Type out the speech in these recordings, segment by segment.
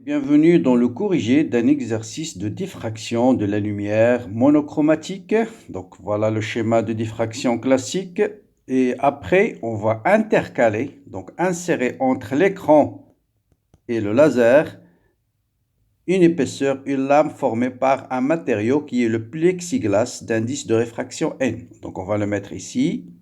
Bienvenue dans le corrigé d'un exercice de diffraction de la lumière monochromatique. Donc voilà le schéma de diffraction classique. Et après, on va intercaler, donc insérer entre l'écran et le laser, une épaisseur, une lame formée par un matériau qui est le plexiglas d'indice de réfraction N. Donc on va le mettre ici.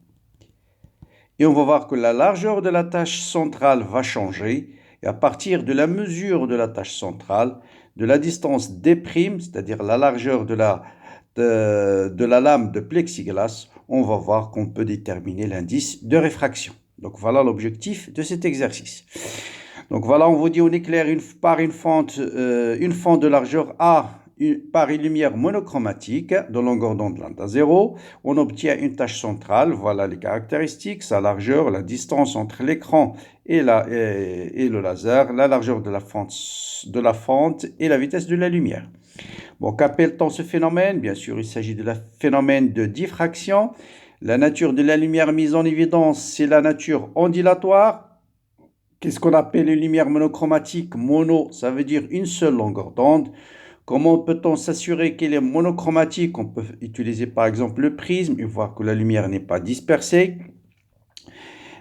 Et on va voir que la largeur de la tache centrale va changer. Et à partir de la mesure de la tache centrale, de la distance D', c'est-à-dire la largeur de la lame de plexiglas, on va voir qu'on peut déterminer l'indice de réfraction. Donc voilà l'objectif de cet exercice. Donc voilà, on vous dit on éclaire par une fente de largeur A par une lumière monochromatique de longueur d'onde lambda 0. On obtient une tache centrale. Voilà les caractéristiques, sa largeur, la distance entre l'écran et le laser, la largeur de la fente et la vitesse de la lumière. Bon, qu'appelle-t-on ce phénomène? Bien sûr, il s'agit de la phénomène de diffraction. La nature de la lumière mise en évidence, c'est la nature ondulatoire. Qu'est-ce qu'on appelle une lumière monochromatique? Mono, ça veut dire une seule longueur d'onde. Comment peut-on s'assurer qu'elle est monochromatique? On peut utiliser par exemple le prisme et voir que la lumière n'est pas dispersée.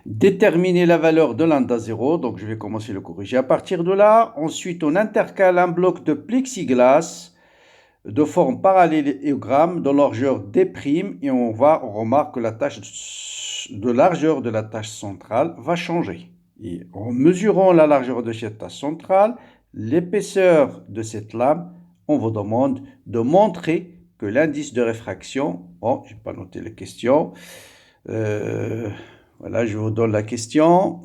Déterminer la valeur de lambda 0, donc je vais commencer à le corriger à partir de là. Ensuite, on intercale un bloc de plexiglas de forme parallélogramme de largeur D' et on remarque que la tâche de largeur de la tâche centrale va changer. Et en mesurant la largeur de cette tâche centrale, l'épaisseur de cette lame, on vous demande de montrer que l'indice de réfraction, bon, je n'ai pas noté les questions, voilà, je vous donne la question.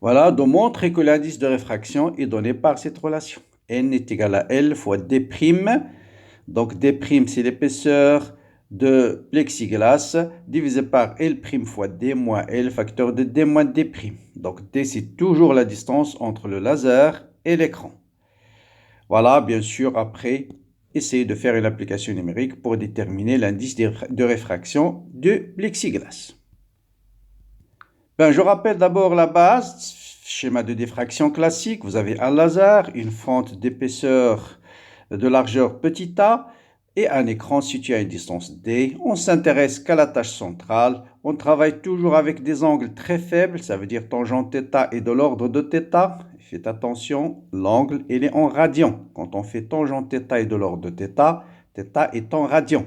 Voilà, de montrer que l'indice de réfraction est donné par cette relation. N est égal à L fois D'. Donc D', c'est l'épaisseur de plexiglas divisé par L' fois D moins L, facteur de D moins D'. Donc D, c'est toujours la distance entre le laser et l'écran. Voilà, bien sûr, après, essayez de faire une application numérique pour déterminer l'indice de réfraction du plexiglas. Je rappelle d'abord la base, schéma de diffraction classique. Vous avez un laser, une fente d'épaisseur de largeur petit a et un écran situé à une distance d. On s'intéresse qu'à la tâche centrale. On travaille toujours avec des angles très faibles, ça veut dire tangente θ est de l'ordre de θ. Faites attention, l'angle il est en radians. Quand on fait tangente θ est de l'ordre de θ, θ est en radians.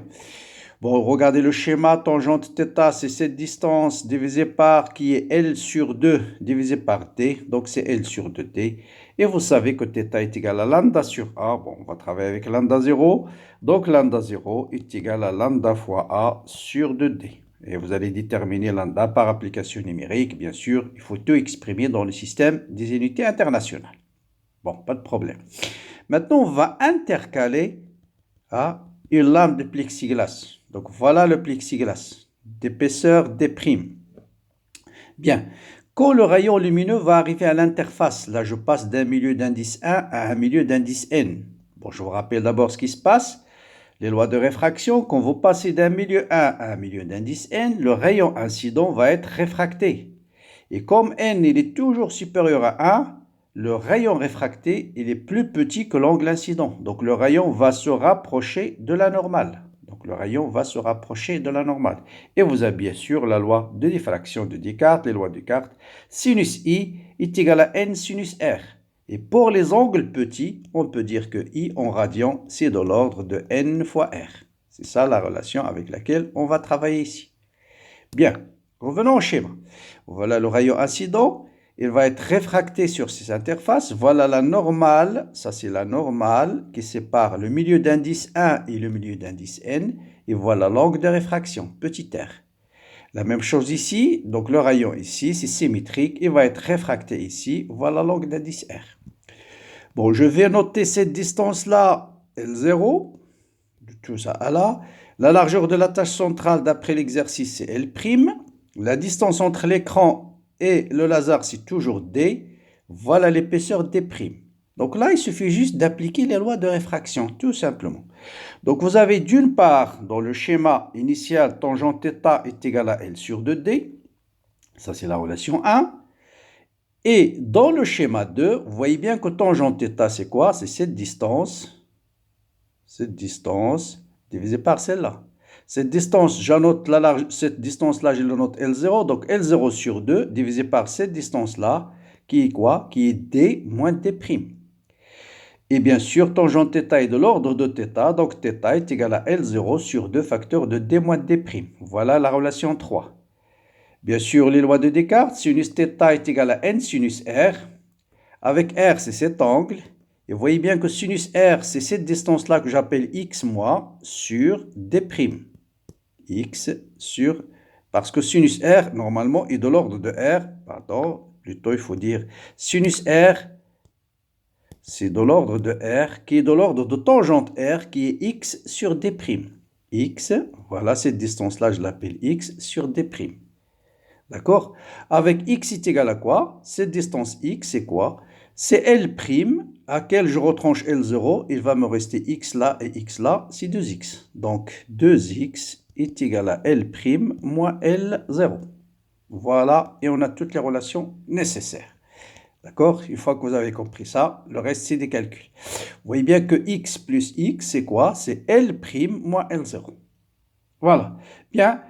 Bon, regardez le schéma, tangente θ, c'est cette distance divisée par, qui est L sur 2 divisé par D, donc c'est L sur 2D. Et vous savez que θ est égal à lambda sur A, bon, on va travailler avec lambda 0, donc lambda 0 est égal à lambda fois A sur 2D. Et vous allez déterminer lambda par application numérique, bien sûr, il faut tout exprimer dans le système des unités internationales. Bon, pas de problème. Maintenant, on va intercaler une lame de plexiglas. Donc voilà le plexiglas, d'épaisseur D'. Bien, quand le rayon lumineux va arriver à l'interface, là je passe d'un milieu d'indice 1 à un milieu d'indice N. Bon, je vous rappelle d'abord ce qui se passe. Les lois de réfraction, quand vous passez d'un milieu 1 à un milieu d'indice N, le rayon incident va être réfracté. Et comme N il est toujours supérieur à 1, le rayon réfracté il est plus petit que l'angle incident. Donc le rayon va se rapprocher de la normale. Donc le rayon va se rapprocher de la normale. Et vous avez bien sûr la loi de diffraction de Descartes, les lois de Descartes. Sinus I est égal à N sinus R. Et pour les angles petits, on peut dire que I en radian, c'est de l'ordre de N fois R. C'est ça la relation avec laquelle on va travailler ici. Bien, revenons au schéma. Voilà le rayon incident. Il va être réfracté sur ces interfaces. Voilà la normale, ça c'est la normale qui sépare le milieu d'indice 1 et le milieu d'indice N. Et voilà l'angle de réfraction, petit r. La même chose ici, donc le rayon ici, c'est symétrique, il va être réfracté ici. Voilà l'angle d'indice R. Bon, je vais noter cette distance-là, L0, de tout ça à là. La largeur de la tâche centrale d'après l'exercice, c'est L'. La distance entre l'écran et le laser, c'est toujours D. Voilà l'épaisseur D'. Donc là, il suffit juste d'appliquer les lois de réfraction, tout simplement. Donc vous avez d'une part, dans le schéma initial, tangente θ est égal à L sur 2D. Ça, c'est la relation 1. Et dans le schéma 2, vous voyez bien que tangente θ, c'est quoi? C'est cette distance divisée par celle-là. Cette distance, j'annote cette distance-là, je le note L0, donc L0 sur 2 divisé par cette distance-là, qui est quoi? Qui est D moins D'. Et bien sûr, tangente θ est de l'ordre de θ, donc θ est égal à L0 sur 2 facteurs de D moins D'. Voilà la relation 3. Bien sûr, les lois de Descartes, sinus θ est égal à n sinus R. Avec R, c'est cet angle. Et vous voyez bien que sinus R, c'est cette distance-là que j'appelle x moi sur D'. X sur... Parce que sinus R, normalement, est de l'ordre de R. Pardon, plutôt il faut dire sinus R, c'est de l'ordre de R, qui est de l'ordre de tangente R, qui est x sur D'. X, voilà cette distance-là, je l'appelle x sur D'. D'accord? Avec x est égal à quoi? Cette distance x, c'est quoi? C'est L', à laquelle je retranche L0. Il va me rester x là et x là, c'est 2x. Donc 2x est égal à L' moins L0. Voilà, et on a toutes les relations nécessaires. D'accord? Une fois que vous avez compris ça, le reste, c'est des calculs. Vous voyez bien que x plus x, c'est quoi? C'est L' moins L0. Voilà. Bien,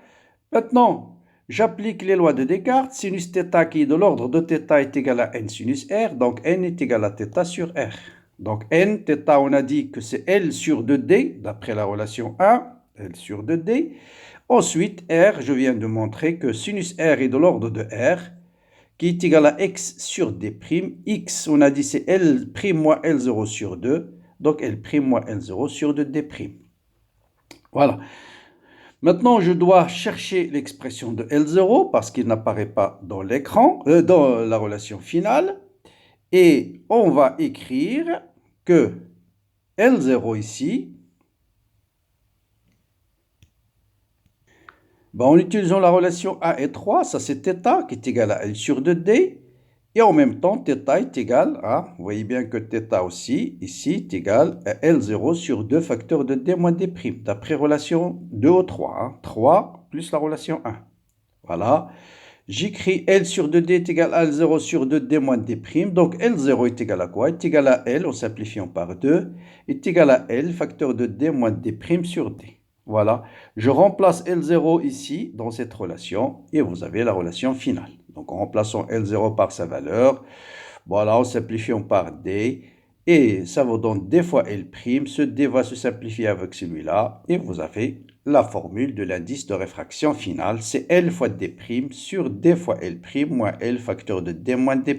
maintenant... J'applique les lois de Descartes. Sinus θ qui est de l'ordre de θ est égal à n sinus R. Donc n est égal à θ sur R. Donc n, θ, on a dit que c'est L sur 2D, d'après la relation 1, L sur 2D. Ensuite, R, je viens de montrer que sinus R est de l'ordre de R, qui est égal à x sur D'. X, on a dit c'est L' moins L0 sur 2. Donc L' moins L0 sur 2D'. Voilà. Maintenant, je dois chercher l'expression de L0 parce qu'il n'apparaît pas dans l'écran, dans la relation finale. Et on va écrire que L0 ici, en utilisant la relation A et 3, ça c'est θ qui est égal à L sur 2D. Et en même temps, θ est égal à, vous voyez bien que θ aussi, ici, est égal à L0 sur 2 facteurs de D moins D', d'après relation 2 au 3. 3 plus la relation 1. Voilà. J'écris L sur 2D est égal à L0 sur 2D moins D'. Donc L0 est égal à quoi? Est égal à L, en simplifiant par 2, est égal à L, facteur de D moins D' sur D. Voilà. Je remplace L0 ici, dans cette relation, et vous avez la relation finale. Donc, en remplaçant L0 par sa valeur, voilà, en simplifiant par D, et ça vous donne D fois L'. Ce D va se simplifier avec celui-là, et vous avez la formule de l'indice de réfraction finale. C'est L fois D' sur D fois L' moins L facteur de D moins D'.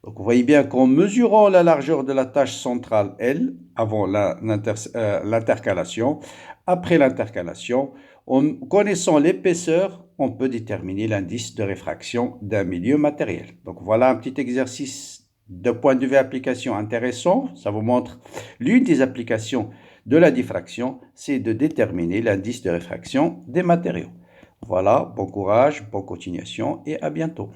Donc, vous voyez bien qu'en mesurant la largeur de la tâche centrale L, avant l'intercalation, après l'intercalation, en connaissant l'épaisseur, on peut déterminer l'indice de réfraction d'un milieu matériel. Donc voilà un petit exercice de point de vue application intéressant. Ça vous montre l'une des applications de la diffraction, c'est de déterminer l'indice de réfraction des matériaux. Voilà, bon courage, bonne continuation et à bientôt.